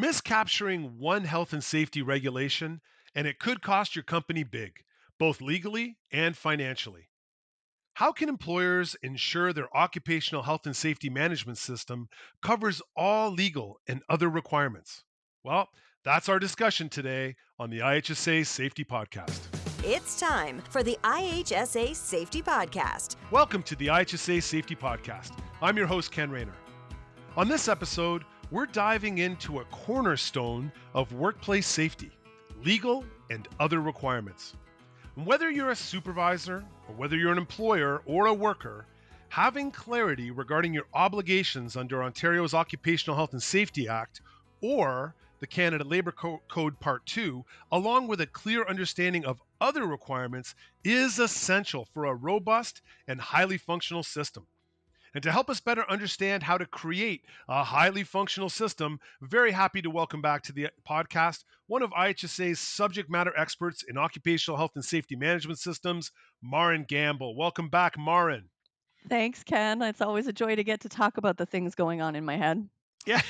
Miscapturing one health and safety regulation, and it could cost your company big, both legally and financially. How can employers ensure their occupational health and safety management system covers all legal and other requirements? Well, that's our discussion today on the IHSA Safety Podcast. It's time for the IHSA Safety Podcast. Welcome to the IHSA Safety Podcast. I'm your host, Ken Rayner. On this episode, we're diving into a cornerstone of workplace safety, legal and other requirements. Whether you're a supervisor or whether you're an employer or a worker, having clarity regarding your obligations under Ontario's Occupational Health and Safety Act or the Canada Labour Code Part 2, along with a clear understanding of other requirements, is essential for a robust and highly functional system. And to help us better understand how to create a highly functional system, very happy to welcome back to the podcast one of IHSA's subject matter experts in occupational health and safety management systems, Maren Gamble. Welcome back, Maren. Thanks, Ken. It's always a joy to get to talk about the things going on in my head. Yeah,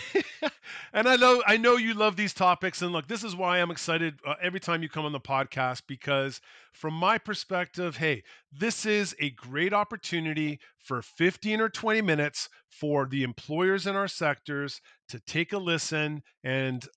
and I know you love these topics, and look, this is why I'm excited every time you come on the podcast, because from my perspective, hey, this is a great opportunity for 15 or 20 minutes for the employers in our sectors to take a listen and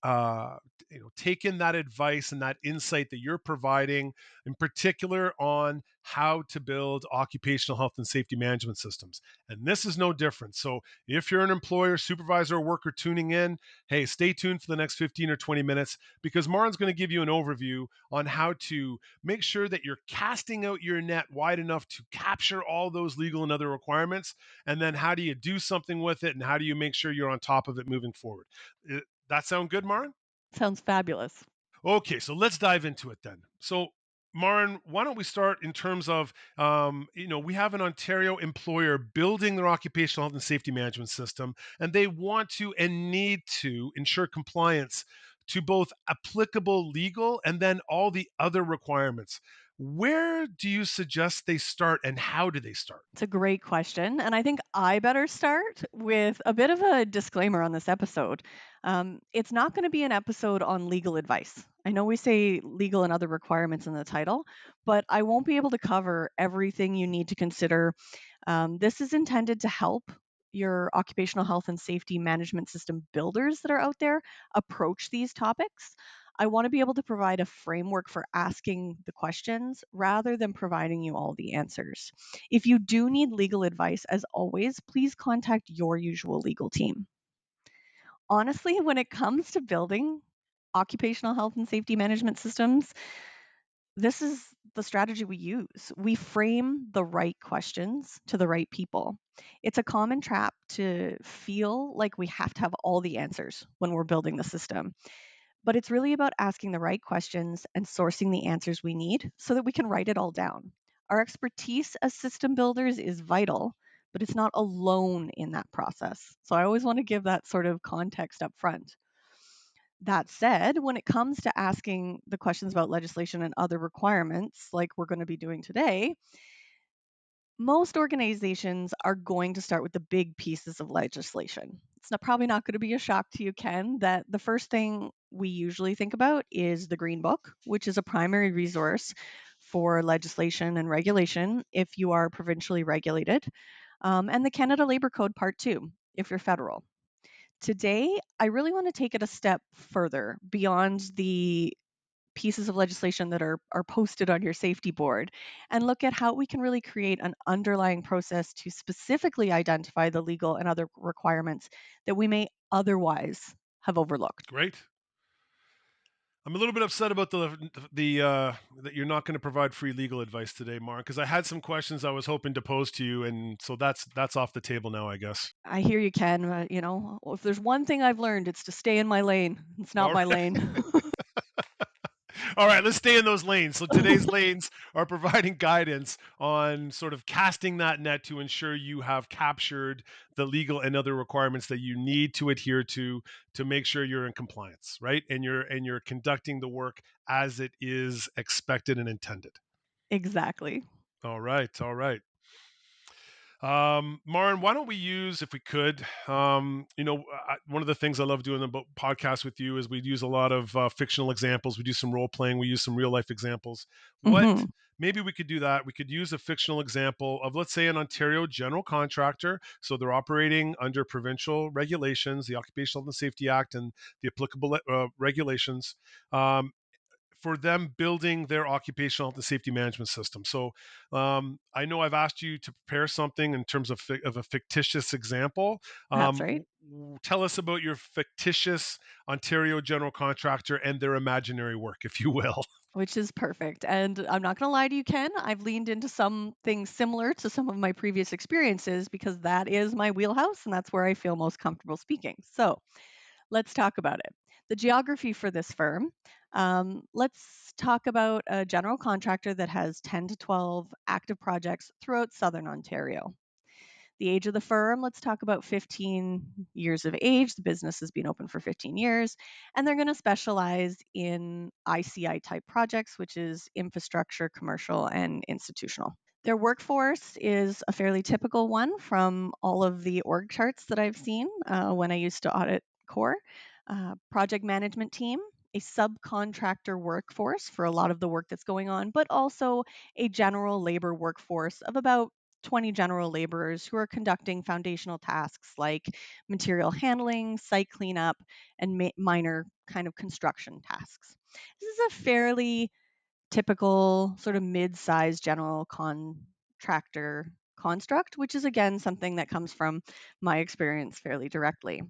take in that advice and that insight that you're providing, in particular on how to build occupational health and safety management systems. And this is no different. So if you're an employer, supervisor, or worker tuning in, hey, stay tuned for the next 15 or 20 minutes, because Maren's going to give you an overview on how to make sure that you're casting out your net wide enough to capture all those legal and other requirements. And then how do you do something with it, and how do you make sure you're on top of it moving forward? That sound good, Maren? Sounds fabulous. Okay, so let's dive into it then. So Maren, why don't we start in terms of, we have an Ontario employer building their occupational health and safety management system, and they want to and need to ensure compliance to both applicable legal and then all the other requirements. Where do you suggest they start, and how do they start? It's a great question. And I think I better start with a bit of a disclaimer on this episode. It's not going to be an episode on legal advice. I know we say legal and other requirements in the title, but I won't be able to cover everything you need to consider. This is intended to help your occupational health and safety management system builders that are out there approach these topics. I want to be able to provide a framework for asking the questions rather than providing you all the answers. If you do need legal advice, as always, please contact your usual legal team. Honestly, when it comes to building occupational health and safety management systems, this is the strategy we use. We frame the right questions to the right people. It's a common trap to feel like we have to have all the answers when we're building the system. But it's really about asking the right questions and sourcing the answers we need so that we can write it all down. Our expertise as system builders is vital, but it's not alone in that process. So I always want to give that sort of context up front. That said, when it comes to asking the questions about legislation and other requirements, like we're going to be doing today, most organizations are going to start with the big pieces of legislation. It's probably not going to be a shock to you, Ken, that the first thing we usually think about is the Green Book, which is a primary resource for legislation and regulation if you are provincially regulated, and the Canada Labour Code Part 2 if you're federal. Today, I really want to take it a step further beyond the pieces of legislation that are posted on your safety board and look at how we can really create an underlying process to specifically identify the legal and other requirements that we may otherwise have overlooked. Great. I'm a little bit upset about the that you're not going to provide free legal advice today, Mark, because I had some questions I was hoping to pose to you, and so that's off the table now, I guess. I hear you, Ken. If there's one thing I've learned, it's to stay in my lane. It's not All my right. lane. All right, let's stay in those lanes. So today's lanes are providing guidance on sort of casting that net to ensure you have captured the legal and other requirements that you need to adhere to make sure you're in compliance, right? And you're conducting the work as it is expected and intended. Exactly. All right, all right. Maren, why don't we use, if we could, one of the things I love doing the podcast with you is we use a lot of fictional examples. We do some role playing. We use some real life examples. What Hmm. Maybe we could do that. We could use a fictional example of, let's say, an Ontario general contractor. So they're operating under provincial regulations, the Occupational and Safety Act, and the applicable regulations. Um, for them building their occupational health and safety management system. So I know I've asked you to prepare something in terms of a fictitious example. That's right. Tell us about your fictitious Ontario general contractor and their imaginary work, if you will. Which is perfect. And I'm not going to lie to you, Ken. I've leaned into some things similar to some of my previous experiences because that is my wheelhouse and that's where I feel most comfortable speaking. So let's talk about it. The geography for this firm. Let's talk about a general contractor that has 10 to 12 active projects throughout Southern Ontario. The age of the firm, let's talk about 15 years of age. The business has been open for 15 years, and they're going to specialize in ICI type projects, which is infrastructure, commercial, and institutional. Their workforce is a fairly typical one from all of the org charts that I've seen when I used to audit core. Project management team, a subcontractor workforce for a lot of the work that's going on, but also a general labor workforce of about 20 general laborers who are conducting foundational tasks like material handling, site cleanup, and minor kind of construction tasks. This is a fairly typical sort of mid-sized general contractor construct, which is again something that comes from my experience fairly directly.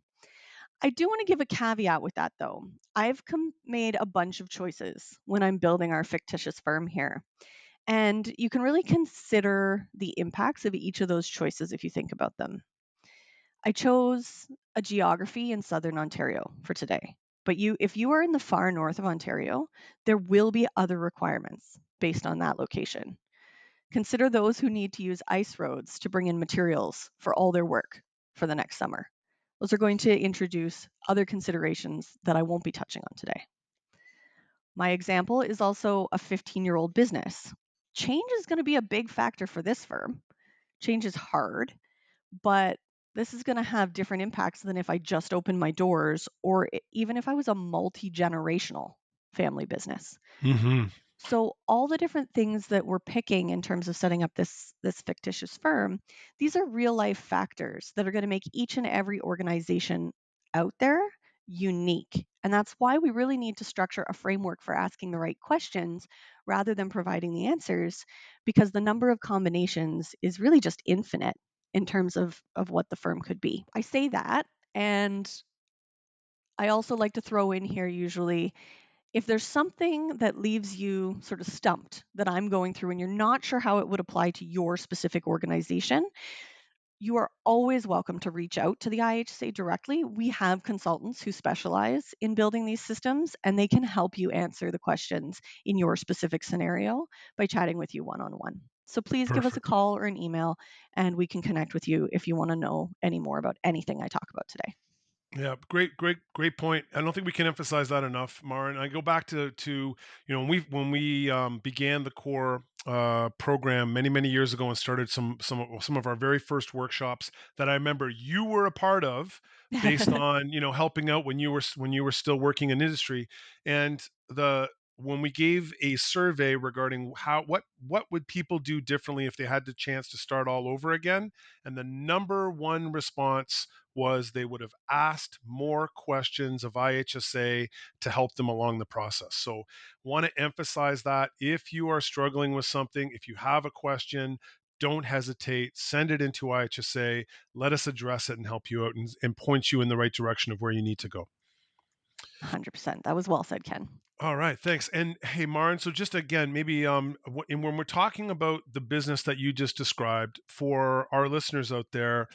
I do want to give a caveat with that though. I've made a bunch of choices when I'm building our fictitious firm here. And you can really consider the impacts of each of those choices if you think about them. I chose a geography in southern Ontario for today. But if you are in the far north of Ontario, there will be other requirements based on that location. Consider those who need to use ice roads to bring in materials for all their work for the next summer. Those are going to introduce other considerations that I won't be touching on today. My example is also a 15-year-old business. Change is going to be a big factor for this firm. Change is hard, but this is going to have different impacts than if I just opened my doors or even if I was a multi generational family business. Mm-hmm. So all the different things that we're picking in terms of setting up this fictitious firm, these are real life factors that are going to make each and every organization out there unique. And that's why we really need to structure a framework for asking the right questions rather than providing the answers, because the number of combinations is really just infinite in terms of what the firm could be. I say that, and I also like to throw in here usually if there's something that leaves you sort of stumped that I'm going through and you're not sure how it would apply to your specific organization, you are always welcome to reach out to the IHSA directly. We have consultants who specialize in building these systems and they can help you answer the questions in your specific scenario by chatting with you one on one. So please give us a Perfect. call or an email and we can connect with you if you want to know any more about anything I talk about today. Yeah, great point. I don't think we can emphasize that enough, Maren. I go back to when we began the core program many years ago and started some of our very first workshops that I remember you were a part of, based on helping out when you were still working in industry, and the when we gave a survey regarding what would people do differently if they had the chance to start all over again, and the number one response was they would have asked more questions of IHSA to help them along the process. So, want to emphasize that if you are struggling with something, if you have a question, don't hesitate, send it into IHSA, let us address it and help you out and point you in the right direction of where you need to go. 100%. That was well said, Ken. All right, thanks. And hey, Maren, so just again, maybe and when we're talking about the business that you just described for our listeners out there,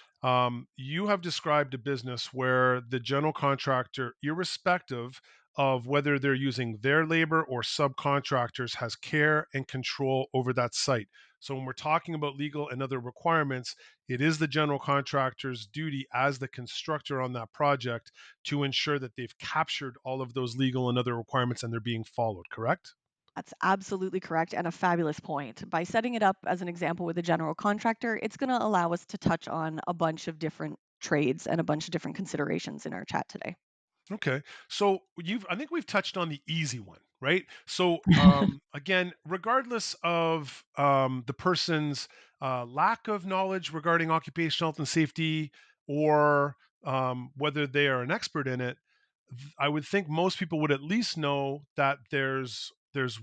you have described a business where the general contractor, irrespective of whether they're using their labor or subcontractors, has care and control over that site. So when we're talking about legal and other requirements, it is the general contractor's duty as the constructor on that project to ensure that they've captured all of those legal and other requirements and they're being followed, correct? That's absolutely correct and a fabulous point. By setting it up as an example with a general contractor, it's going to allow us to touch on a bunch of different trades and a bunch of different considerations in our chat today. Okay. So I think we've touched on the easy one, right? So again, regardless of the person's lack of knowledge regarding occupational health and safety, or whether they are an expert in it, I would think most people would at least know that there's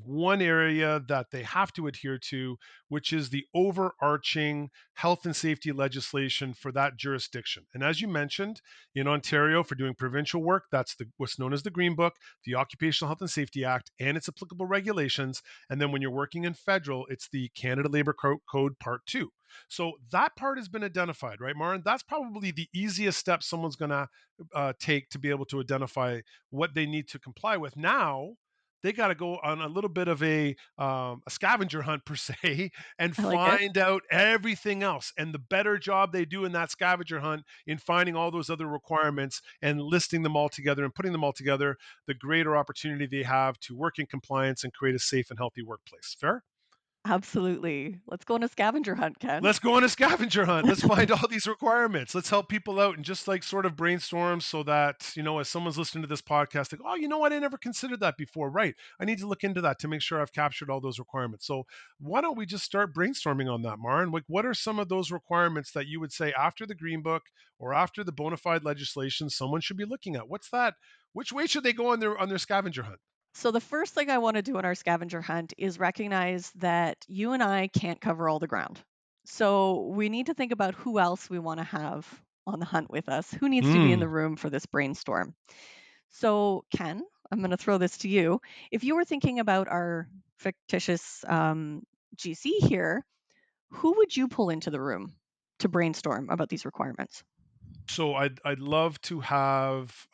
one area that they have to adhere to, which is the overarching health and safety legislation for that jurisdiction. And as you mentioned, in Ontario, for doing provincial work, that's what's known as the Green Book, the Occupational Health and Safety Act, and its applicable regulations. And then when you're working in federal, it's the Canada Labor Code Part 2. So that part has been identified, right, Maren? That's probably the easiest step someone's going to take to be able to identify what they need to comply with. Now they got to go on a little bit of a scavenger hunt per se, and I like it. find out everything else. And the better job they do in that scavenger hunt in finding all those other requirements and listing them all together and putting them all together, the greater opportunity they have to work in compliance and create a safe and healthy workplace. Fair? Absolutely. Let's go on a scavenger hunt, Ken. Let's go on a scavenger hunt. Let's find all these requirements. Let's help people out and just like sort of brainstorm so that, as someone's listening to this podcast, they go, oh, you know what? I never considered that before. Right. I need to look into that to make sure I've captured all those requirements. So why don't we just start brainstorming on that, Maren? Like, what are some of those requirements that you would say after the Green Book or after the bona fide legislation someone should be looking at? What's that? Which way should they go on their scavenger hunt? So, the first thing I want to do in our scavenger hunt is recognize that you and I can't cover all the ground. So, we need to think about who else we want to have on the hunt with us, who needs to be in the Mm. room for this brainstorm. So, Ken, I'm going to throw this to you. If you were thinking about our fictitious GC here, who would you pull into the room to brainstorm about these requirements? So I'd love to have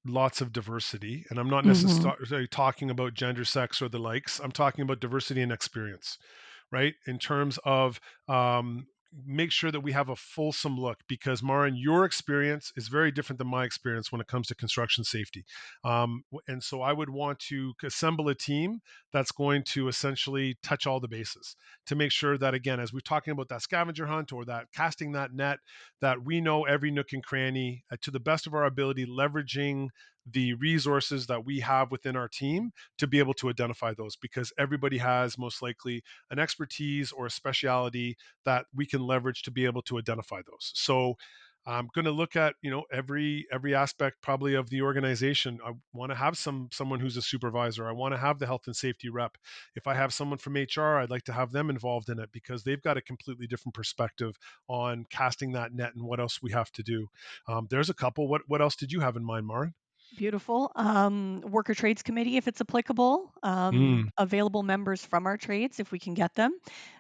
lots of diversity, and I'm not Hmm. necessarily talking about gender, sex, or the likes. I'm talking about diversity and experience, right? In terms of make sure that we have a fulsome look, because Maren, your experience is very different than my experience when it comes to construction safety, and so I would want to assemble a team that's going to essentially touch all the bases to make sure that, again, as we're talking about that scavenger hunt or that casting that net, that we know every nook and cranny to the best of our ability, leveraging the resources that we have within our team to be able to identify those, because everybody has most likely an expertise or a speciality that we can leverage to be able to identify those. So I'm going to look at every aspect probably of the organization. I want to have someone who's a supervisor. I want to have the health and safety rep. If I have someone from HR, I'd like to have them involved in it, because they've got a completely different perspective on casting that net and what else we have to do. There's a couple. What else did you have in mind, Maren? Beautiful. Worker trades committee, if it's applicable. Mm. Available members from our trades, if we can get them.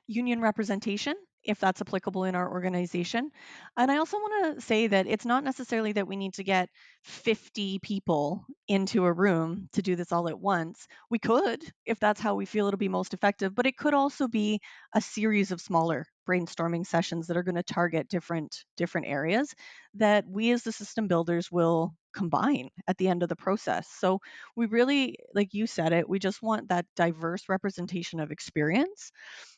Union representation, if that's applicable in our organization. And I also want to say that it's not necessarily that we need to get 50 people into a room to do this all at once. We could, if that's how we feel it'll be most effective, but it could also be a series of smaller brainstorming sessions that are going to target different areas that we as the system builders will combine at the end of the process. So we really, like you said it, we just want that diverse representation of experience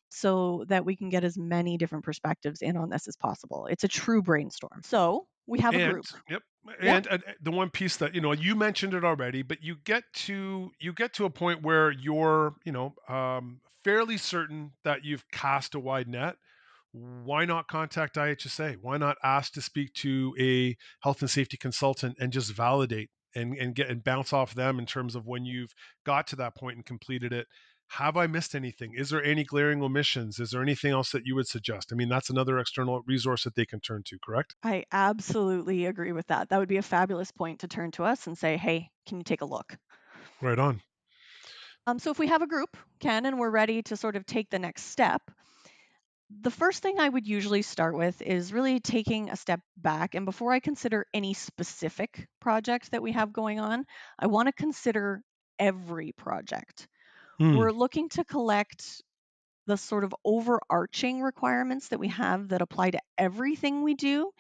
so that we can get as many different perspectives in on this as possible. It's a true brainstorm. So we have a And group. yep, Yeah. and the one piece that you mentioned it already, but you get to a point where you're fairly certain that you've cast a wide net. Why not contact IHSA? Why not ask to speak to a health and safety consultant and just validate and get and bounce off them in terms of when you've got to that point and completed it. Have I missed anything? Is there any glaring omissions? Is there anything else that you would suggest? I mean, that's another external resource that they can turn to, correct? I absolutely agree with that. That would be a fabulous point to turn to us and say, hey, can you take a look? Right on. So if we have a group, Ken, and we're ready to sort of take the next step, the first thing I would usually start with is really taking a step back. And before I consider any specific project that we have going on, I want to consider every project. Hmm. We're looking to collect the sort of overarching requirements that we have that apply to everything we do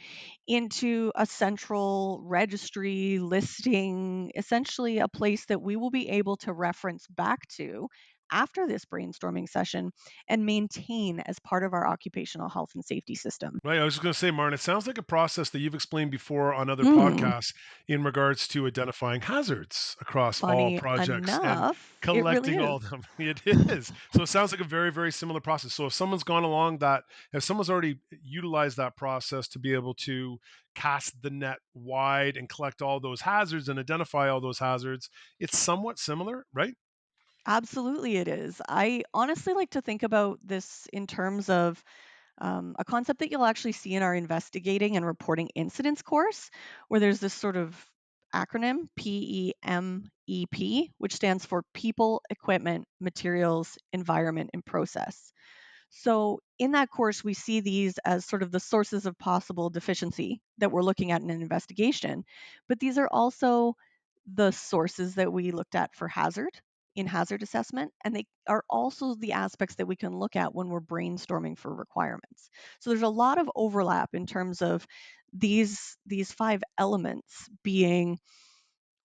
into a central registry listing, essentially a place that we will be able to reference back to after this brainstorming session and maintain as part of our occupational health and safety system. Right. I was just going to say, Martin, it sounds like a process that you've explained before on other Mm, podcasts in regards to identifying hazards across all funny projects and enough, it really collecting all is. of them. It is. So it sounds like a very, very similar process. So if someone's gone along that, if someone's already utilized that process to be able to cast the net wide and collect all those hazards and identify all those hazards, it's somewhat similar, right? Absolutely, it is. I honestly like to think about this in terms of a concept that you'll actually see in our investigating and reporting incidents course, where there's this sort of acronym PEMEP, which stands for People, Equipment, Materials, Environment, and Process. So, in that course, we see these as sort of the sources of possible deficiency that we're looking at in an investigation. But these are also the sources that we looked at for hazard in hazard assessment. And they are also the aspects that we can look at when we're brainstorming for requirements. So, there's a lot of overlap in terms of these five elements being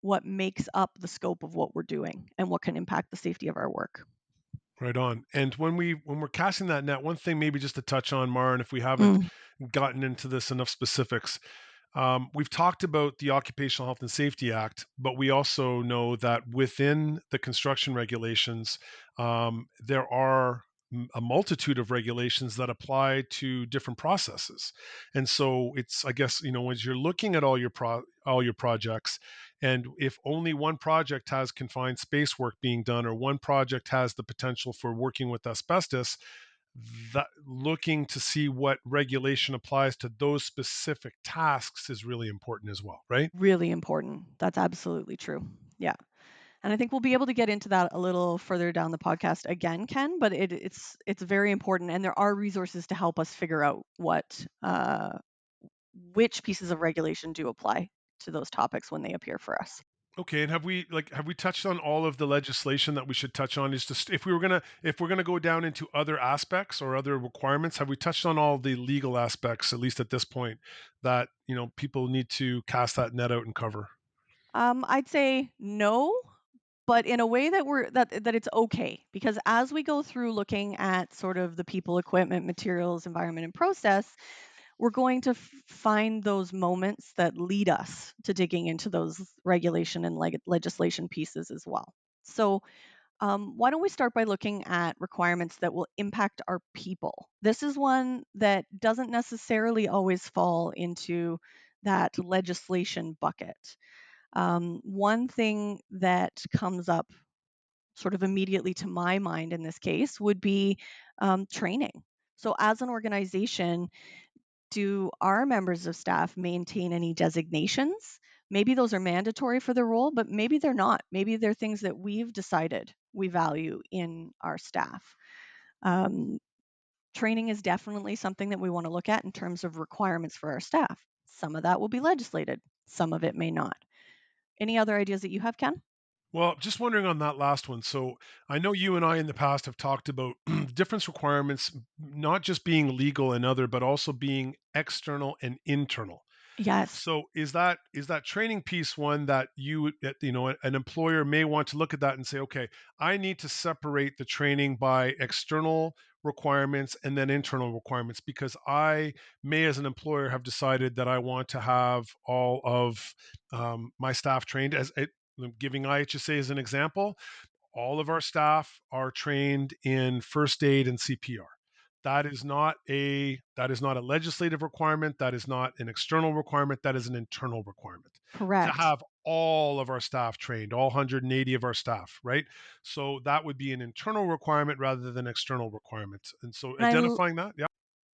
what makes up the scope of what we're doing and what can impact the safety of our work. Right on. And when we're casting that net, one thing maybe just to touch on, Maren, if we haven't Mm, gotten into this enough specifics, we've talked about the Occupational Health and Safety Act, but we also know that within the construction regulations, there are a multitude of regulations that apply to different processes. And so it's, I guess, as you're looking at all your projects, and if only one project has confined space work being done, or one project has the potential for working with asbestos, that looking to see what regulation applies to those specific tasks is really important as well, right? really important. That's absolutely true. Yeah. And I think we'll be able to get into that a little further down the podcast again, Ken. But it's very important, and there are resources to help us figure out what which pieces of regulation do apply to those topics when they appear for us. Okay, and have we touched on all of the legislation that we should touch on? Is just if we're gonna go down into other aspects or other requirements, have we touched on all the legal aspects, at least at this point, that people need to cast that net out and cover? I'd say no, but in a way that that it's okay, because as we go through looking at sort of the people, equipment, materials, environment, and process, we're going to find those moments that lead us to digging into those regulation and legislation pieces as well. So, why don't we start by looking at requirements that will impact our people? This is one that doesn't necessarily always fall into that legislation bucket. One thing that comes up sort of immediately to my mind in this case would be training. So, as an organization, do our members of staff maintain any designations? Maybe those are mandatory for the role, but maybe they're not. Maybe they're things that we've decided we value in our staff. Um, Training is definitely something that we want to look at in terms of requirements for our staff. Some of that will be legislated, some of it may not. Any other ideas that you have, Ken? Well, just wondering on that last one. So I know you and I in the past have talked about difference requirements, not just being legal and other, but also being external and internal. Yes, So is that training piece one that an employer may want to look at that and say, okay, I need to separate the training by external requirements and then internal requirements, because I may, as an employer, have decided that I want to have all of my staff trained. Giving IHSA as an example, all of our staff are trained in first aid and CPR. That is not a legislative requirement. That is not an external requirement. That is an internal requirement to correct. have all of our staff trained, all 180 of our staff, right? So that would be an internal requirement rather than external requirement. And so And identifying that, yeah,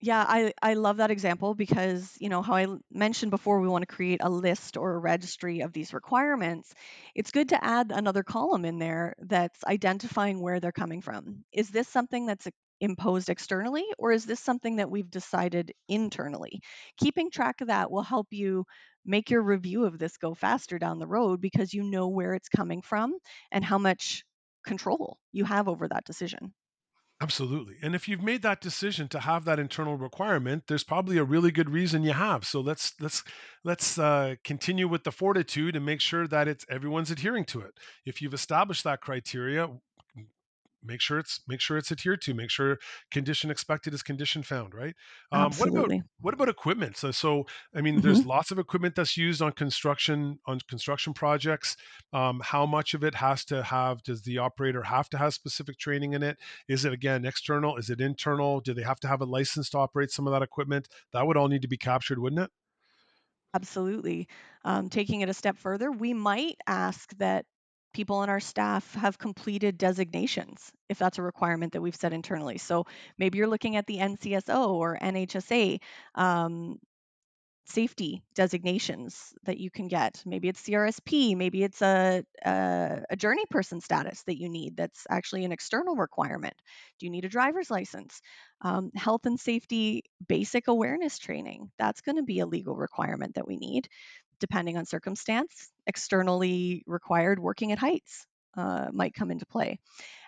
yeah, I love that example because, how mentioned before, we want to create a list or a registry of these requirements. It's good to add another column in there that's identifying where they're coming from. Is this something that's imposed externally, or is this something that we've decided internally? Keeping track of that will help you make your review of this go faster down the road because you know where it's coming from and how much control you have over that decision. absolutely. And if you've made that decision to have that internal requirement, there's probably a really good reason you have. So let's continue with the fortitude and make sure that it's everyone's adhering to it. If you've established that criteria, make sure it's adhered to, make sure condition expected is condition found, right? Absolutely. What about equipment? So I mean, there's Mhm. lots of equipment that's used on construction projects. How much of it does the operator have to have specific training in it? Is it again external? Is it internal? Do they have to have a license to operate some of that equipment? That would all need to be captured, wouldn't it? Absolutely. Taking it a step further, we might ask that people on our staff have completed designations if that's a requirement that we've set internally. So maybe you're looking at the NCSO or NHSA um, safety designations that you can get. Maybe it's CRSP, maybe it's a journey person status that you need that's actually an external requirement. Do you need a driver's license? Health and safety basic awareness training, that's going to be a legal requirement that we need, depending on circumstance. Externally required working at heights might come into play.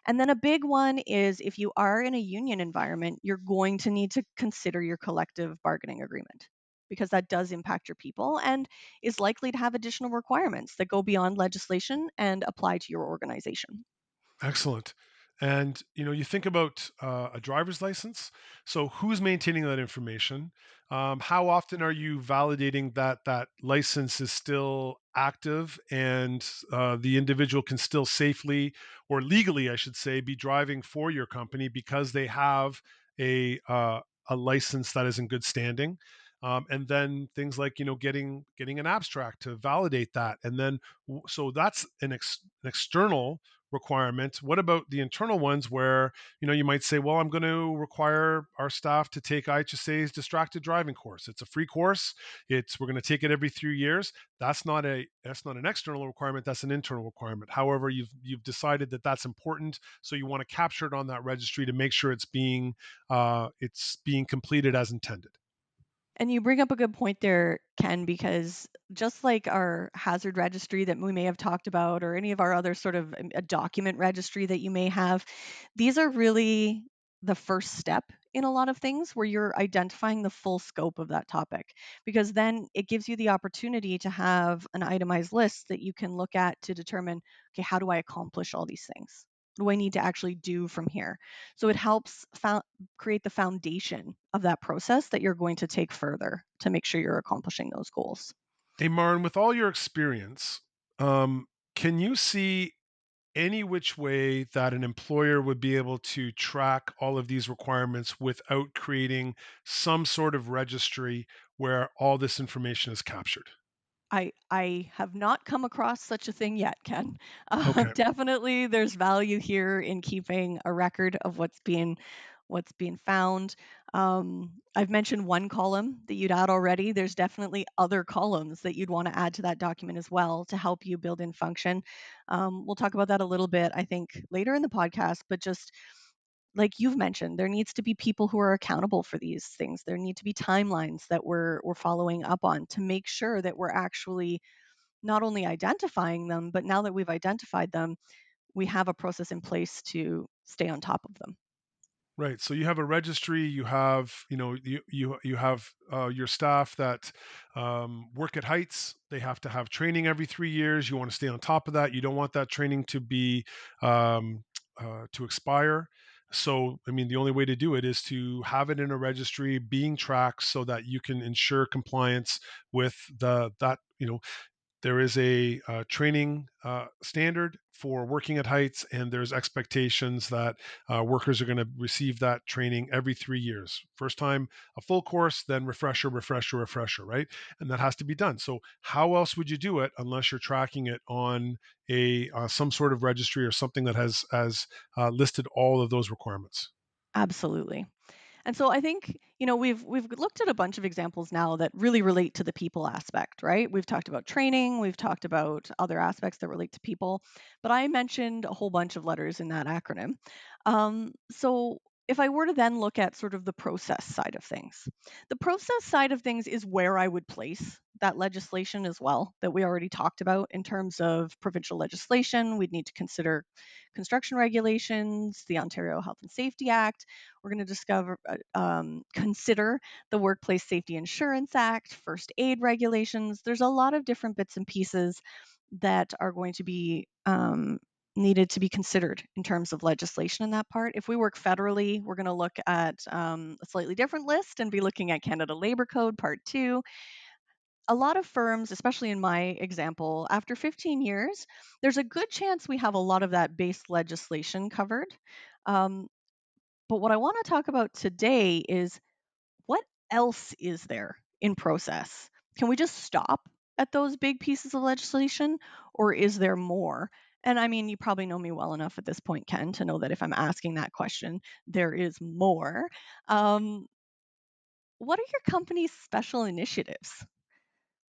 And then a big one is if you are in a union environment, you're going to need to consider your collective bargaining agreement because that does impact your people and is likely to have additional requirements that go beyond legislation and apply to your organization. Excellent. And you think about a driver's license. So who's maintaining that information? How often are you validating that that license is still active and the individual can still safely or legally, I should say, be driving for your company because they have a license that is in good standing. And then things like getting an abstract to validate that, and then so that's an external requirement. What about the internal ones where you might say, well, I'm going to require our staff to take IHSA's distracted driving course. It's a free course. We're going to take it every 3 years. That's not an external requirement. That's an internal requirement. However, you've decided that that's important, so you want to capture it on that registry to make sure it's being completed as intended. And you bring up a good point there, Ken, because just like our hazard registry that we may have talked about, or any of our other sort of a document registry that you may have, these are really the first step in a lot of things where you're identifying the full scope of that topic. Because then it gives you the opportunity to have an itemized list that you can look at to determine, okay, how do I accomplish all these things? What do I need to actually do from here? So it helps create the foundation of that process that you're going to take further to make sure you're accomplishing those goals. Hey, Maren, with all your experience, um, can you see any which way that an employer would be able to track all of these requirements without creating some sort of registry where all this information is captured? I have not come across such a thing yet, Ken. Okay. Definitely, there's value here in keeping a record of what's being found. I've mentioned one column that you'd add already. There's definitely other columns that you'd want to add to that document as well to help you build in function. We'll talk about that a little bit, I think, later in the podcast. But just like you've mentioned, there needs to be people who are accountable for these things. There need to be timelines that we're following up on to make sure that we're actually not only identifying them, but now that we've identified them, we have a process in place to stay on top of them. Right. So you have a registry. You have your staff that work at heights. They have to have training every 3 years. You want to stay on top of that. You don't want that training um, to expire. So, I mean, the only way to do it is to have it in a registry, being tracked, so that you can ensure compliance with the that there is a training standard for working at heights, and there's expectations that workers are going to receive that training every 3 years. First time a full course, then refresher, refresher, refresher, right? And that has to be done. So how else would you do it unless you're tracking it on a some sort of registry or something that has listed all of those requirements? Absolutely. And so I think, we've looked at a bunch of examples now that really relate to the people aspect, right? We've talked about training, we've talked about other aspects that relate to people, but I mentioned a whole bunch of letters in that acronym. So if I were to then look at sort of the process side of things, the process side of things is where I would place that legislation as well that we already talked about in terms of provincial legislation. We'd need to consider construction regulations, the Ontario Health and Safety Act. We're going to consider the Workplace Safety Insurance Act, first aid regulations. There's a lot of different bits and pieces that are going to be needed to be considered in terms of legislation in that part. If we work federally, we're going to look at a slightly different list and be looking at Canada Labor Code Part 2. A lot of firms, especially in my example, after 15 years, there's a good chance we have a lot of that base legislation covered. Um, but what I want to talk about today is what else is there in process? Can we just stop at those big pieces of legislation, or is there more? And I mean, you probably know me well enough at this point, Ken, to know that if I'm asking that question, there is more. Um, what are your company's special initiatives?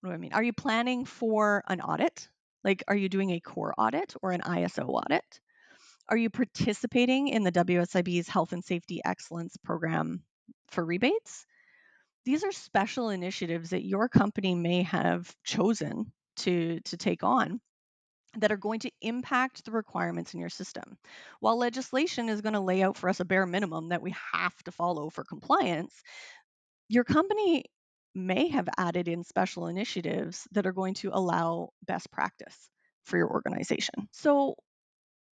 What do I mean? Are you planning for an audit? Like, are you doing a core audit or an ISO audit? Are you participating in the WSIB's Health and Safety Excellence Program for rebates? These are special initiatives that your company may have chosen to take on that are going to impact the requirements in your system. While legislation is going to lay out for us a bare minimum that we have to follow for compliance, your company may have added in special initiatives that are going to allow best practice for your organization. So,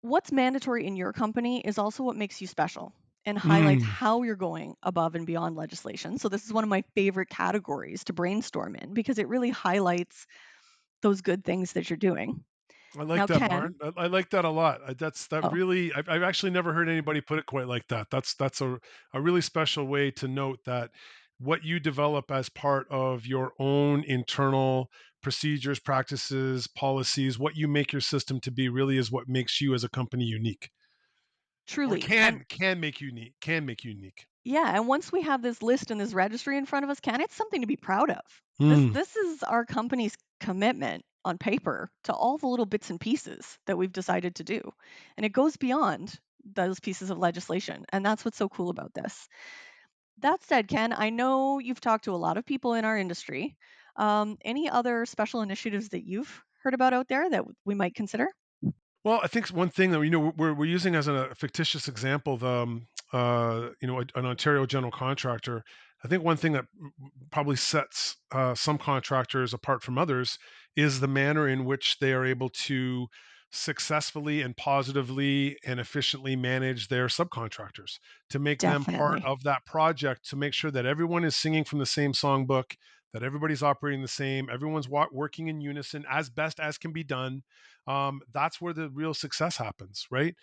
what's mandatory in your company is also what makes you special and highlights Mm, how you're going above and beyond legislation. So, this is one of my favorite categories to brainstorm in because it really highlights those good things that you're doing. I like Now, that, Ken, Maren. I like that a lot. That's that oh, really. I've actually never heard anybody put it quite like that. That's a really special way to note that what you develop as part of your own internal procedures, practices, policies, what you make your system to be, really is what makes you as a company unique, or truly. And can make you unique. Can make you unique. yeah, and once we have this list and this registry in front of us, Ken, it's something to be proud of. This Mm. this is our company's commitment on paper to all the little bits and pieces that we've decided to do. And it goes beyond those pieces of legislation. And that's what's so cool about this. That said, Ken, I know you've talked to a lot of people in our industry. Any other special initiatives that you've heard about out there that we might consider? Well, I think one thing that we're using as a fictitious example, an Ontario general contractor. I think one thing that probably sets some contractors apart from others is the manner in which they are able to successfully and positively and efficiently manage their subcontractors, to make them part Definitely. of that project, to make sure that everyone is singing from the same songbook, that everybody's operating the same, everyone's working in unison as best as can be done. That's where the real success happens, right?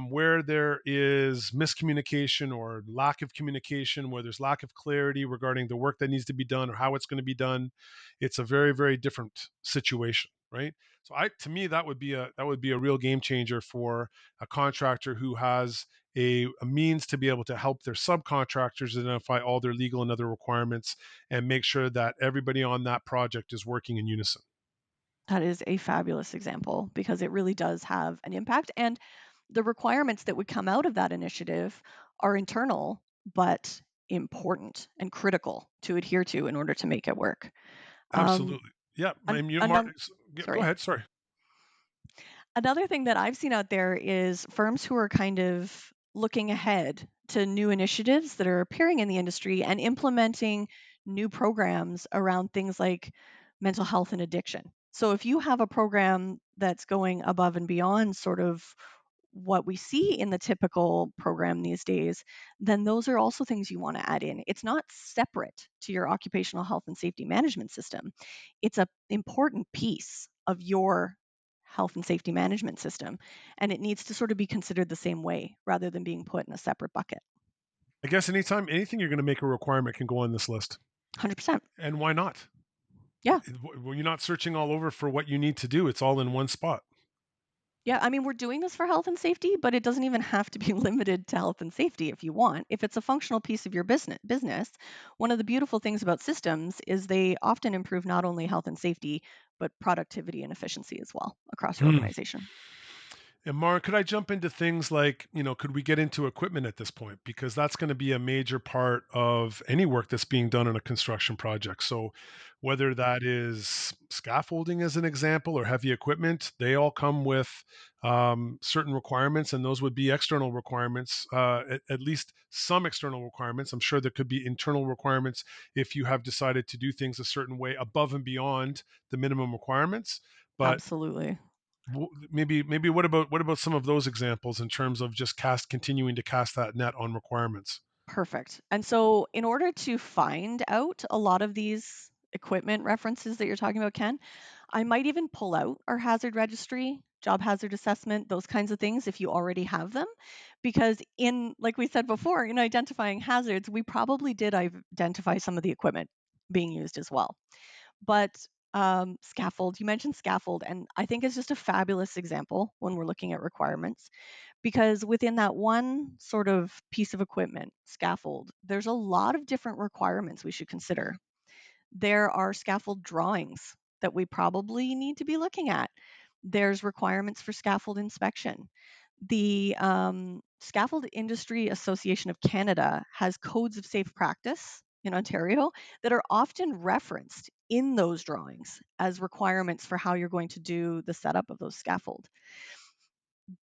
Where there is miscommunication or lack of communication, where there's lack of clarity regarding the work that needs to be done or how it's going to be done, it's a very, very different situation, right? So, to me, that would be a real game changer for a contractor who has a means to be able to help their subcontractors identify all their legal and other requirements and make sure that everybody on that project is working in unison. That is a fabulous example because it really does have an impact. And the requirements that would come out of that initiative are internal, but important and critical to adhere to in order to make it work. Um, Absolutely. Yeah. I an, mean, another, go sorry, ahead. Sorry. Another thing that I've seen out there is firms who are kind of looking ahead to new initiatives that are appearing in the industry and implementing new programs around things like mental health and addiction. So if you have a program that's going above and beyond sort of what we see in the typical program these days, then those are also things you want to add in. It's not separate to your occupational health and safety management system. It's a important piece of your health and safety management system, and it needs to sort of be considered the same way rather than being put in a separate bucket. I guess anything you're going to make a requirement can go on this list. 100%. And why not? Yeah. When you're not searching all over for what you need to do, it's all in one spot. Yeah, I mean, we're doing this for health and safety, but it doesn't even have to be limited to health and safety if you want. If it's a functional piece of your business, one of the beautiful things about systems is they often improve not only health and safety, but productivity and efficiency as well across your Hmm. organization. And Mark, could I jump into things like, could we get into equipment at this point? Because that's going to be a major part of any work that's being done on a construction project. So, whether that is scaffolding as an example or heavy equipment, they all come with certain requirements, and those would be external requirements, at least some external requirements. I'm sure there could be internal requirements if you have decided to do things a certain way above and beyond the minimum requirements. But Absolutely. Maybe what about some of those examples in terms of just continuing to cast that net on requirements? Perfect. And so, in order to find out a lot of these equipment references that you're talking about, Ken, I might even pull out our hazard registry, job hazard assessment, those kinds of things if you already have them. Because, like we said before, in identifying hazards, we probably did identify some of the equipment being used as well. But scaffold, you mentioned scaffold, and I think it's just a fabulous example when we're looking at requirements because within that one sort of piece of equipment, scaffold, there's a lot of different requirements we should consider. There are scaffold drawings that we probably need to be looking at. There's requirements for scaffold inspection. The Scaffold Industry Association of Canada has codes of safe practice in Ontario that are often referenced in those drawings as requirements for how you're going to do the setup of those scaffold.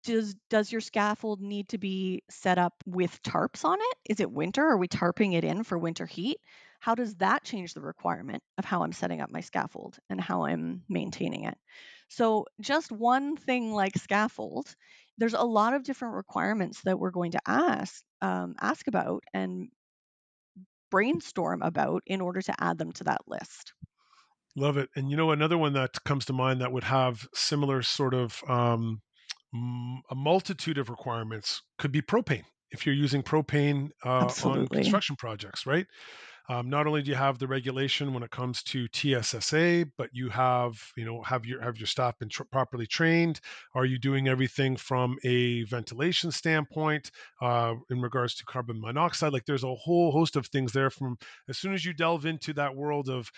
Does your scaffold need to be set up with tarps on it? Is it winter? Are we tarping it in for winter heat? How does that change the requirement of how I'm setting up my scaffold and how I'm maintaining it? So, just one thing like scaffold, there's a lot of different requirements that we're going to ask about and brainstorm about in order to add them to that list. Love it. And another one that comes to mind that would have similar sort of a multitude of requirements could be propane. If you're using propane on Absolutely. construction projects, right? Not only do you have the regulation when it comes to TSSA, but you have your staff been properly trained? Are you doing everything from a ventilation standpoint in regards to carbon monoxide? Like there's a whole host of things there. From as soon as you delve into that world of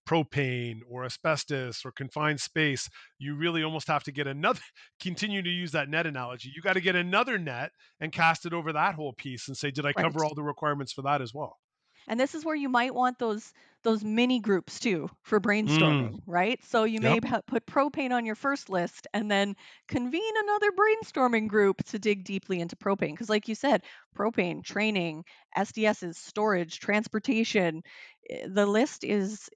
propane or asbestos or confined space, you really almost have to get another. Continue to use that net analogy. You got to get another net and cast it over that whole piece and say, did I Right. cover all the requirements for that as well? And this is where you might want those mini groups too for Mm, brainstorming, right? So you may yep. put propane on your first list and then convene another brainstorming group to dig deeply into propane because like you said, propane, training, SDSs, storage, transportation, the list is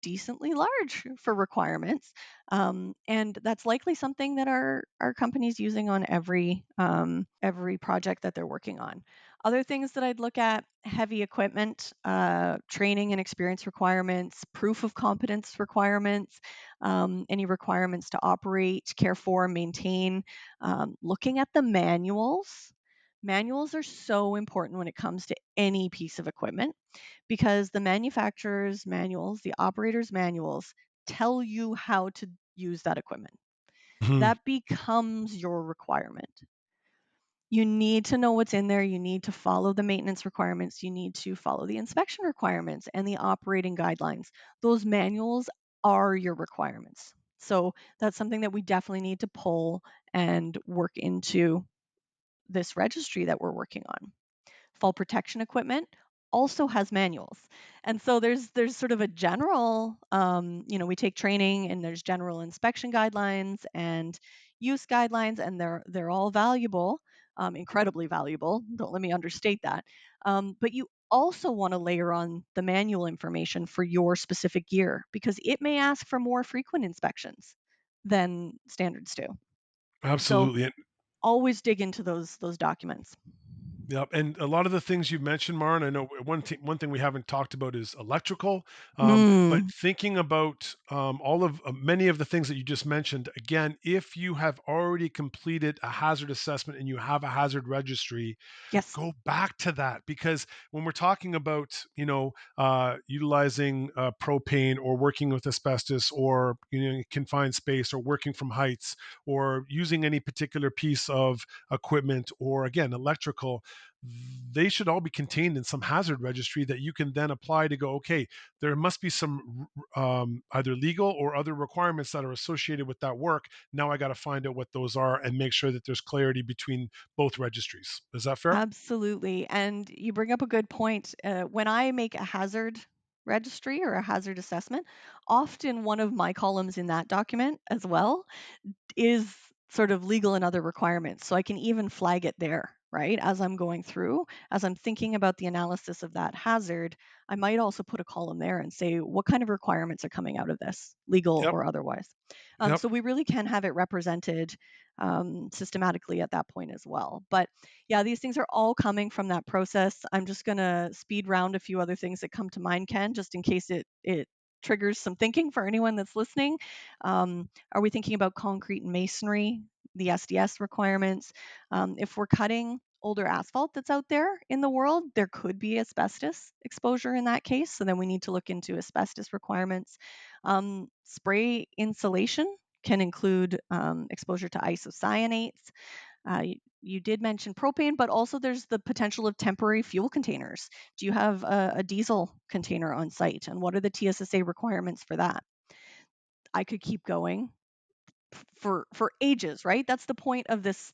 decently large for requirements. And that's likely something that our company's using on every project that they're working on. Other things that I'd look at: heavy equipment, training and experience requirements, proof of competence requirements, any requirements to operate, care for, maintain. Looking at the manuals. Manuals are so important when it comes to any piece of equipment because the manufacturer's manuals, the operator's manuals, tell you how to use that equipment. Mhm. That becomes your requirement. You need to know what's in there. You need to follow the maintenance requirements. You need to follow the inspection requirements and the operating guidelines. Those manuals are your requirements. So that's something that we definitely need to pull and work into this registry that we're working on. Fall protection equipment also has manuals. And so there's sort of a general, we take training and there's general inspection guidelines and use guidelines, and they're all valuable, incredibly valuable. Don't let me understate that. But you also want to layer on the manual information for your specific gear because it may ask for more frequent inspections than standards do. So Absolutely. always dig into those documents. Yep, and a lot of the things you've mentioned, Maren, I know one thing we haven't talked about is electrical. But Mm, thinking about all of many of the things that you just mentioned, again, if you have already completed a hazard assessment and you have a hazard registry, yes. go back to that, because when we're talking about utilizing propane or working with asbestos or confined space or working from heights or using any particular piece of equipment or again electrical, they should all be contained in some hazard registry that you can then apply to go, okay, there must be some either legal or other requirements that are associated with that work. Now I got to find out what those are and make sure that there's clarity between both registries. Is that fair? Absolutely. And you bring up a good point. When I make a hazard registry or a hazard assessment, often one of my columns in that document as well is sort of legal and other requirements. So I can even flag it there right? As I'm going through, as I'm thinking about the analysis of that hazard, I might also put a column there and say, what kind of requirements are coming out of this, legal Yep. or otherwise? Yep. So we really can have it represented systematically at that point as well. But yeah, these things are all coming from that process. I'm just going to speed round a few other things that come to mind, Ken, just in case it triggers some thinking for anyone that's listening. Are we thinking about concrete and masonry, the SDS requirements? If we're cutting older asphalt that's out there in the world, there could be asbestos exposure in that case. So then we need to look into asbestos requirements. Spray insulation can include exposure to isocyanates. You did mention propane, but also there's the potential of temporary fuel containers. Do you have a diesel container on site? And what are the TSSA requirements for that? I could keep going for ages, right? That's the point of this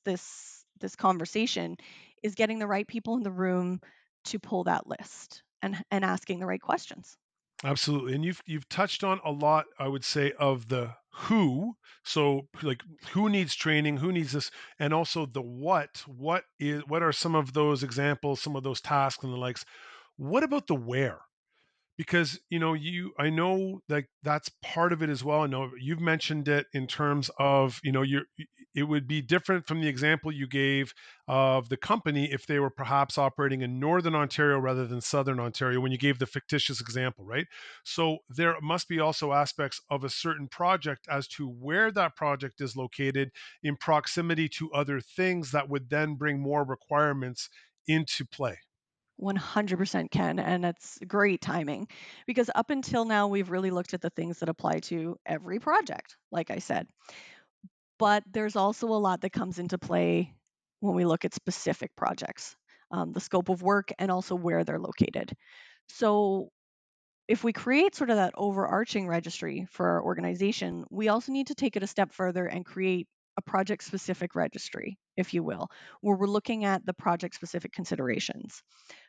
conversation, is getting the right people in the room to pull that list and asking the right questions. Absolutely. And you've touched on a lot, I would say, of the who. So like who needs training, who needs this, and also the what. What are some of those examples, some of those tasks and the likes? What about the where? Because I know like that's part of it as well. I know you've mentioned it in terms of it would be different from the example you gave of the company if they were perhaps operating in northern Ontario rather than southern Ontario when you gave the fictitious example, right? So there must be also aspects of a certain project as to where that project is located in proximity to other things that would then bring more requirements into play. 100% can, and it's great timing because up until now we've really looked at the things that apply to every project, like I said. But there's also a lot that comes into play when we look at specific projects, the scope of work, and also where they're located. So if we create sort of that overarching registry for our organization, we also need to take it a step further and create a project specific registry, if you will, where we're looking at the project specific considerations.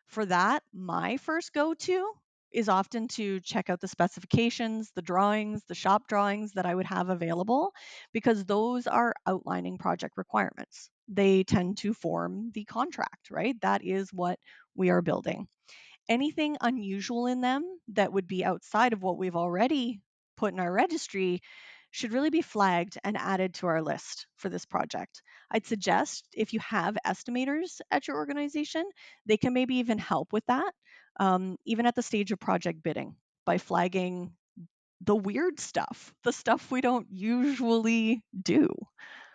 For that, my first go to is often to check out the specifications, the drawings, the shop drawings that I would have available, because those are outlining project requirements. They tend to form the contract, right? That is what we are building. Anything unusual in them that would be outside of what we've already put in our registry should really be flagged and added to our list for this project. I'd suggest if you have estimators at your organization, they can maybe even help with that, even at the stage of project bidding by flagging the weird stuff, the stuff we don't usually do.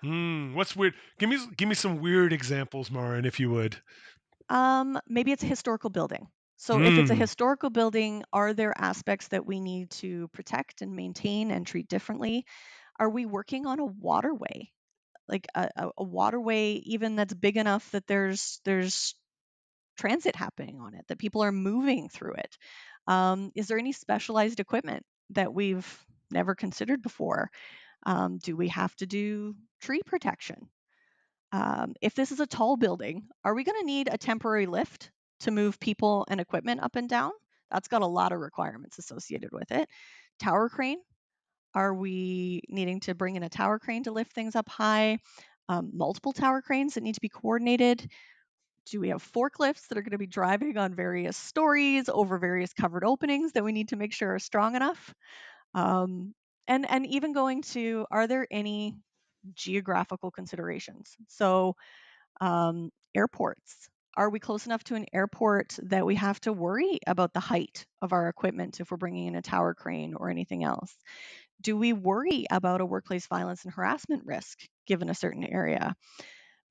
What's weird? Give me some weird examples, Maren, if you would. Maybe it's a historical building. So if it's a Hmm. historical building, are there aspects that we need to protect and maintain and treat differently? Are we working on a waterway? Like a waterway even that's big enough that there's transit happening on it, that people are moving through it? Is there any specialized equipment that we've never considered before? Do we have to do tree protection? If this is a tall building, are we going to need a temporary lift to move people and equipment up and down? That's got a lot of requirements associated with it. Tower crane, are we needing to bring in a tower crane to lift things up high? Multiple tower cranes that need to be coordinated. Do we have forklifts that are going to be driving on various stories over various covered openings that we need to make sure are strong enough? Um, and even going to, are there any geographical considerations? So airports. Are we close enough to an airport that we have to worry about the height of our equipment if we're bringing in a tower crane or anything else? Do we worry about a workplace violence and harassment risk given a certain area?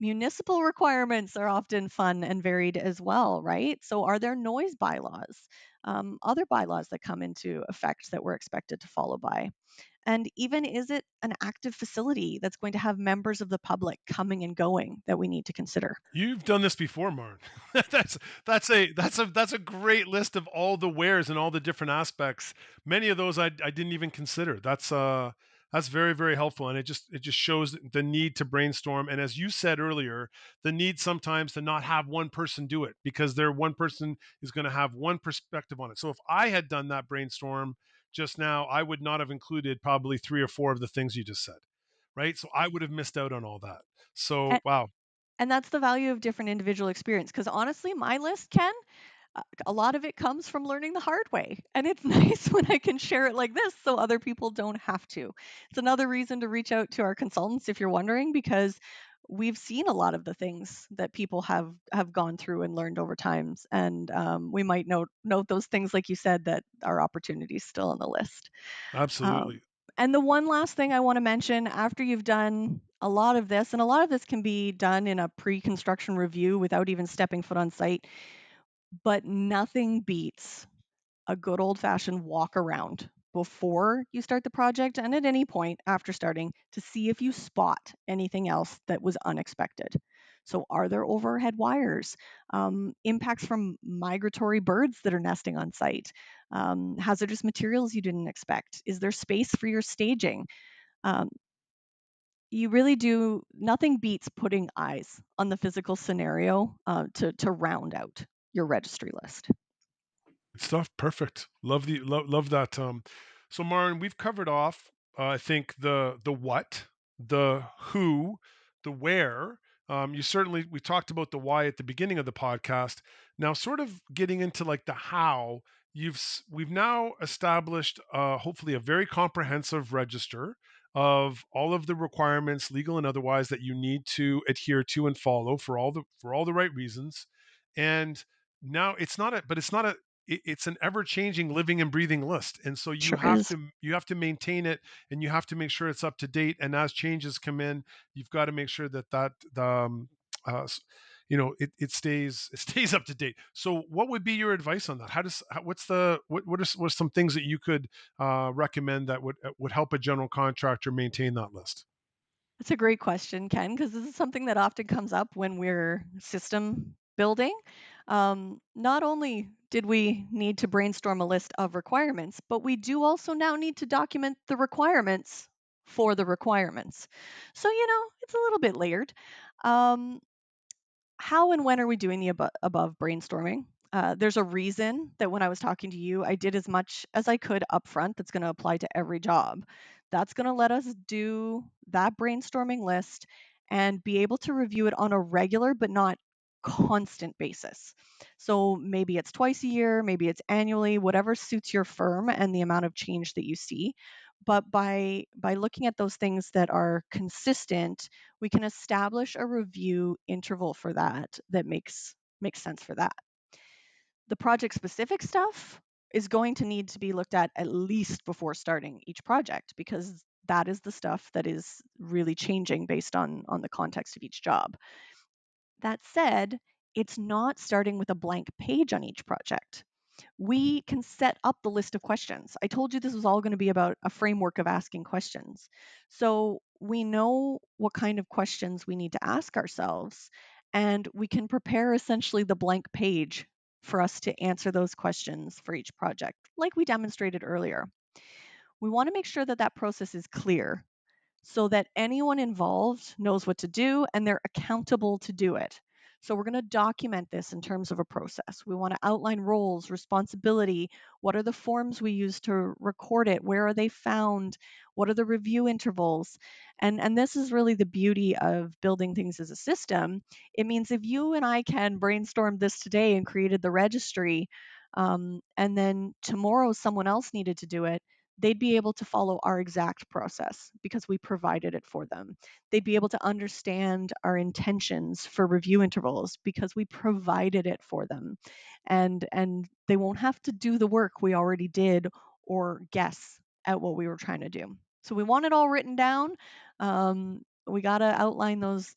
Municipal requirements are often fun and varied as well, right? So, are there noise bylaws, other bylaws that come into effect that we're expected to follow by? And even, is it an active facility that's going to have members of the public coming and going that we need to consider? You've done this before, Maren. that's that's a great list of all the wheres and all the different aspects. Many of those I didn't even consider. That's very very helpful, and it just shows the need to brainstorm. And as you said earlier, the need sometimes to not have one person do it because their one person is going to have one perspective on it. So if I had done that brainstorm just now, I would not have included probably three or four of the things you just said, right? So I would have missed out on all that. So And, wow. And that's the value of different individual experience. Because honestly, my list, Ken, a lot of it comes from learning the hard way. And it's nice when I can share it like this so other people don't have to. It's another reason to reach out to our consultants if you're wondering, because we've seen a lot of the things that people have gone through and learned over times. And we might note those things, like you said, that are opportunities still on the list. Um, Absolutely. and the one last thing I want to mention after you've done a lot of this, and a lot of this can be done in a pre construction review without even stepping foot on site, but nothing beats a good old fashioned walk around before you start the project and at any point after starting to see if you spot anything else that was unexpected. So, are there overhead wires, impacts from migratory birds that are nesting on site, hazardous materials you didn't expect? Is there space for your staging? Um, you really do, nothing beats putting eyes on the physical scenario to round out your registry list. Good stuff. Perfect. Love that. So Maren, we've covered off. I think the what, the who, the where. You certainly we talked about the why at the beginning of the podcast. Now, sort of getting into like the how. We've now established hopefully a very comprehensive register of all of the requirements, legal and otherwise, that you need to adhere to and follow for all the right reasons. And now it's not a it's an ever-changing living and breathing list, and so Sure is. you have to maintain it, and you have to make sure it's up to date, and as changes come in, you've got to make sure that uh, it stays it stays up to date. So what would be your advice on that? What's the what are some things that you could recommend that would help a general contractor maintain that list? That's a great question, Ken, because this is something that often comes up when we're system building. Not only did we need to brainstorm a list of requirements, but we do also now need to document the requirements for the requirements. So, it's a little bit layered. Um, how and when are we doing the above brainstorming? There's a reason that when I was talking to you, I did as much as I could upfront that's going to apply to every job. That's going to let us do that brainstorming list and be able to review it on a regular but not constant basis. So maybe it's twice a year, maybe it's annually, whatever suits your firm and the amount of change that you see. But by looking at those things that are consistent, we can establish a review interval for that makes sense for that. The project specific stuff is going to need to be looked at least before starting each project, because that is the stuff that is really changing based on the context of each job. That said, it's not starting with a blank page on each project. We can set up the list of questions. I told you this was all going to be about a framework of asking questions. So we know what kind of questions we need to ask ourselves, and we can prepare essentially the blank page for us to answer those questions for each project, like we demonstrated earlier. We want to make sure that that process is clear so that anyone involved knows what to do and they're accountable to do it. So we're going to document this in terms of a process. We want to outline roles, responsibility, what are the forms we use to record it, where are they found, what are the review intervals. And this is really the beauty of building things as a system. It means if you and I can brainstorm this today and created the registry, and then tomorrow someone else needed to do it, they'd be able to follow our exact process because we provided it for them. They'd be able to understand our intentions for review intervals because we provided it for them. And they won't have to do the work we already did or guess at what we were trying to do. So we want it all written down. We got to outline those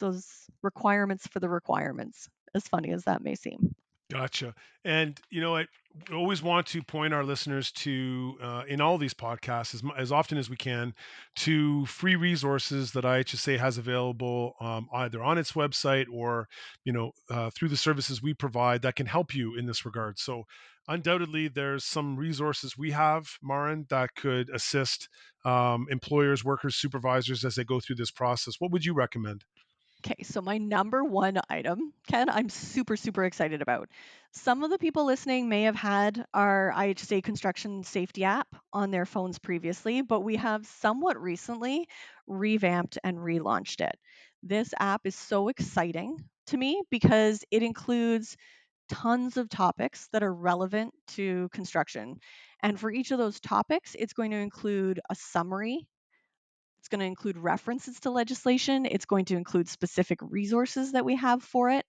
requirements for the requirements, as funny as that may seem. Gotcha. And I always want to point our listeners to, in all these podcasts, as often as we can, to free resources that IHSA has available, either on its website or, through the services we provide that can help you in this regard. So, undoubtedly, there's some resources we have, Maren, that could assist employers, workers, supervisors as they go through this process. What would you recommend? Okay, so my number one item, Ken, I'm super, super excited about. Some of the people listening may have had our IHSA construction safety app on their phones previously, but we have somewhat recently revamped and relaunched it. This app is so exciting to me because it includes tons of topics that are relevant to construction. And for each of those topics, it's going to include a summary. It's going to include references to legislation. It's going to include specific resources that we have for it.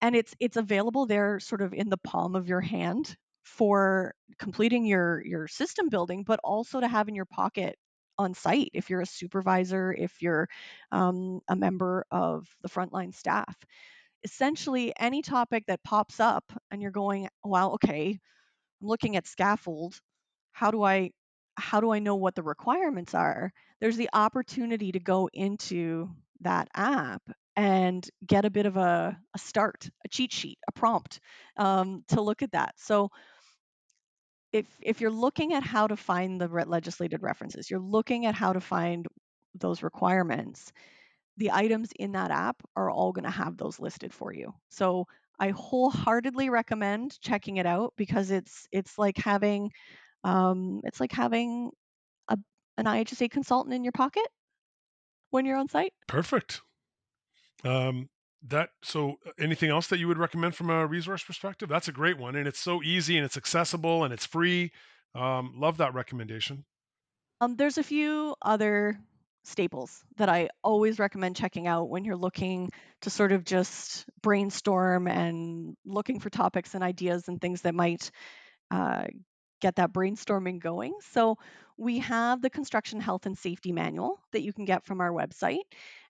And it's available there sort of in the palm of your hand for completing your system building, but also to have in your pocket on site if you're a supervisor, if you're a member of the frontline staff. Essentially, any topic that pops up and you're going, wow, okay, I'm looking at scaffold. How do I how do I know what the requirements are? There's the opportunity to go into that app and get a bit of a start, a cheat sheet, a prompt to look at that. So if you're looking at how to find the legislated references, you're looking at how to find those requirements, the items in that app are all going to have those listed for you. So I wholeheartedly recommend checking it out because it's like having a, an IHSA consultant in your pocket when you're on site. Perfect. Um, anything else that you would recommend from a resource perspective? That's a great one, and it's so easy and it's accessible and it's free. Love that recommendation. There's a few other staples that I always recommend checking out when you're looking to sort of just brainstorm and looking for topics and ideas and things that might uh, get that brainstorming going. So we have the construction health and safety manual that you can get from our website.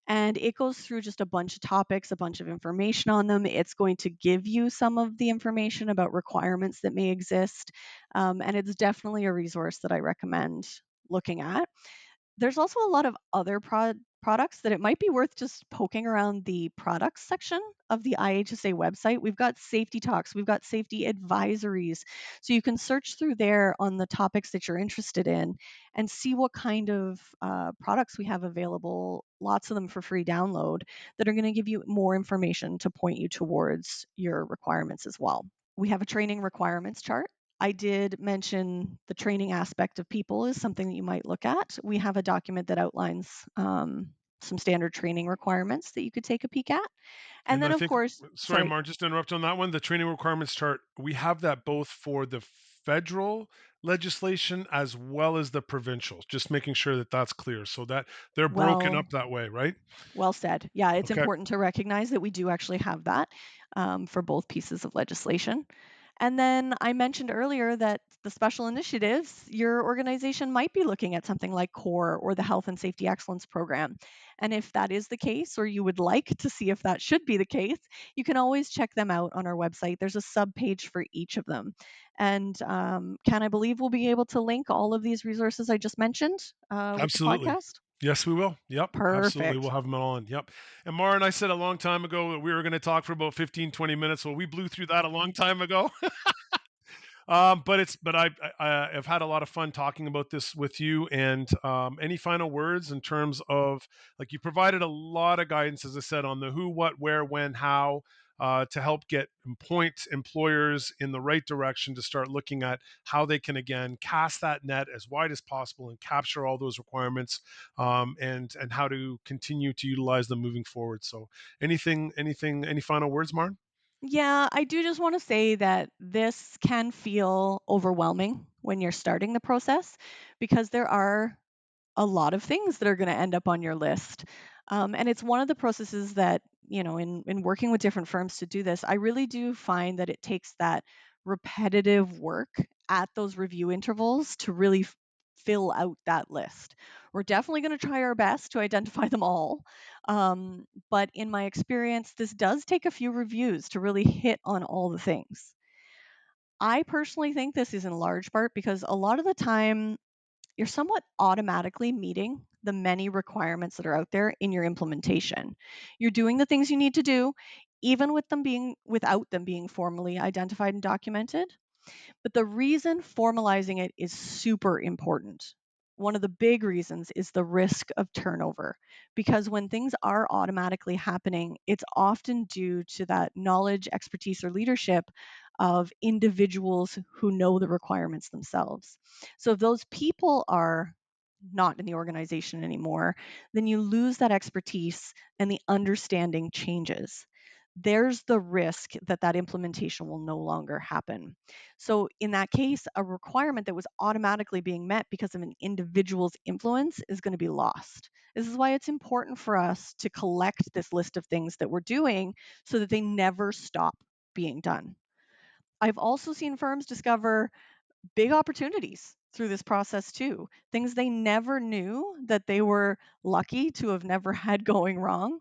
And it goes through just a bunch of topics, a bunch of information on them. It's going to give you some of the information about requirements that may exist. And it's definitely a resource that I recommend looking at. There's also a lot of other products that it might be worth just poking around the products section of the IHSA website. We've got safety talks, we've got safety advisories. So you can search through there on the topics that you're interested in and see what kind of products we have available, lots of them for free download, that are going to give you more information to point you towards your requirements as well. We have a training requirements chart. I did mention the training aspect of people is something that you might look at. We have a document that outlines some standard training requirements that you could take a peek at. And And then, I of think, course, sorry, sorry, Mark, just to interrupt on that one. The training requirements chart, we have that both for the federal legislation as well as the provincial. Just making sure that that's clear, so that they're broken well, up that way, right? well said. Yeah, it's Okay. important to recognize that we do actually have that for both pieces of legislation. And then I mentioned earlier that the special initiatives, your organization might be looking at something like CORE or the Health and Safety Excellence Program. And if that is the case, or you would like to see if that should be the case, you can always check them out on our website. There's a sub page for each of them. And Ken, I believe we'll be able to link all of these resources I just mentioned with the Absolutely. podcast. Yes, we will. Yep, absolutely. We'll Perfect. have them all on. Yep. And Mara and I said a long time ago that we were going to talk for about 15, 20 minutes. Well, we blew through that a long time ago. I've had a lot of fun talking about this with you. And any final words in terms of, like, you provided a lot of guidance, as I said, on the who, what, where, when, how, to help point employers in the right direction to start looking at how they can again cast that net as wide as possible and capture all those requirements, and how to continue to utilize them moving forward. So, any final words, Marn? Yeah, I do just want to say that this can feel overwhelming when you're starting the process because there are a lot of things that are going to end up on your list. And it's one of the processes that, in working with different firms to do this, I really do find that it takes that repetitive work at those review intervals to really fill out that list. We're definitely going to try our best to identify them all. But in my experience, this does take a few reviews to really hit on all the things. I personally think this is in large part because a lot of the time you're somewhat automatically meeting the many requirements that are out there in your implementation. You're doing the things you need to do, even without them being formally identified and documented. But the reason formalizing it is super important. One of the big reasons is the risk of turnover. Because when things are automatically happening, it's often due to that knowledge, expertise, or leadership of individuals who know the requirements themselves. So if those people are not in the organization anymore, then you lose that expertise and the understanding changes. There's the risk that that implementation will no longer happen. So in that case, a requirement that was automatically being met because of an individual's influence is going to be lost. This is why it's important for us to collect this list of things that we're doing so that they never stop being done. I've also seen firms discover big opportunities through this process too. Things they never knew that they were lucky to have never had going wrong.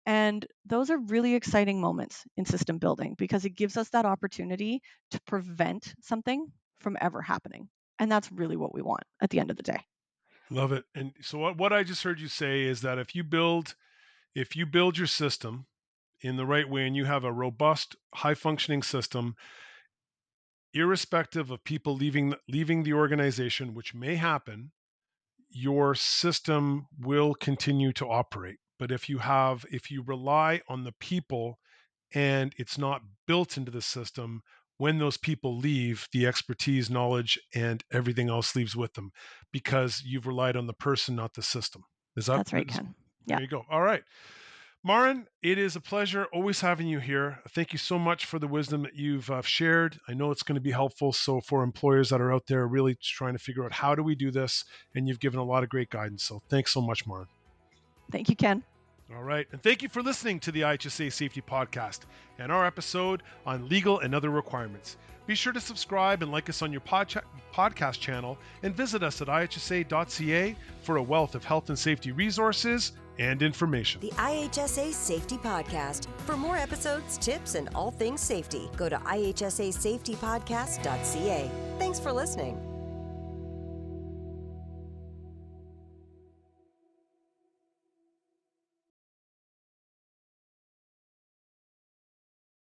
And those are really exciting moments in system building because it gives us that opportunity to prevent something from ever happening. And that's really what we want at the end of the day. Love it. And so what I just heard you say is that if you build your system in the right way and you have a robust, high functioning system, irrespective of people leaving the organization, which may happen, your system will continue to operate. But if you rely on the people and it's not built into the system, when those people leave, the expertise, knowledge, and everything else leaves with them because you've relied on the person, not the system. Is that That's right, Ken. Yeah. There you go. All right. Maren, it is a pleasure always having you here. Thank you so much for the wisdom that you've shared. I know it's going to be helpful. So for employers that are out there really trying to figure out how do we do this, and you've given a lot of great guidance. So thanks so much, Maren. Thank you, Ken. All right. And thank you for listening to the IHSA Safety Podcast and our episode on legal and other requirements. Be sure to subscribe and like us on your podcast channel and visit us at IHSA.ca for a wealth of health and safety resources and information. The IHSA Safety Podcast. For more episodes, tips, and all things safety, go to IHSA Safety Podcast.ca. Thanks for listening.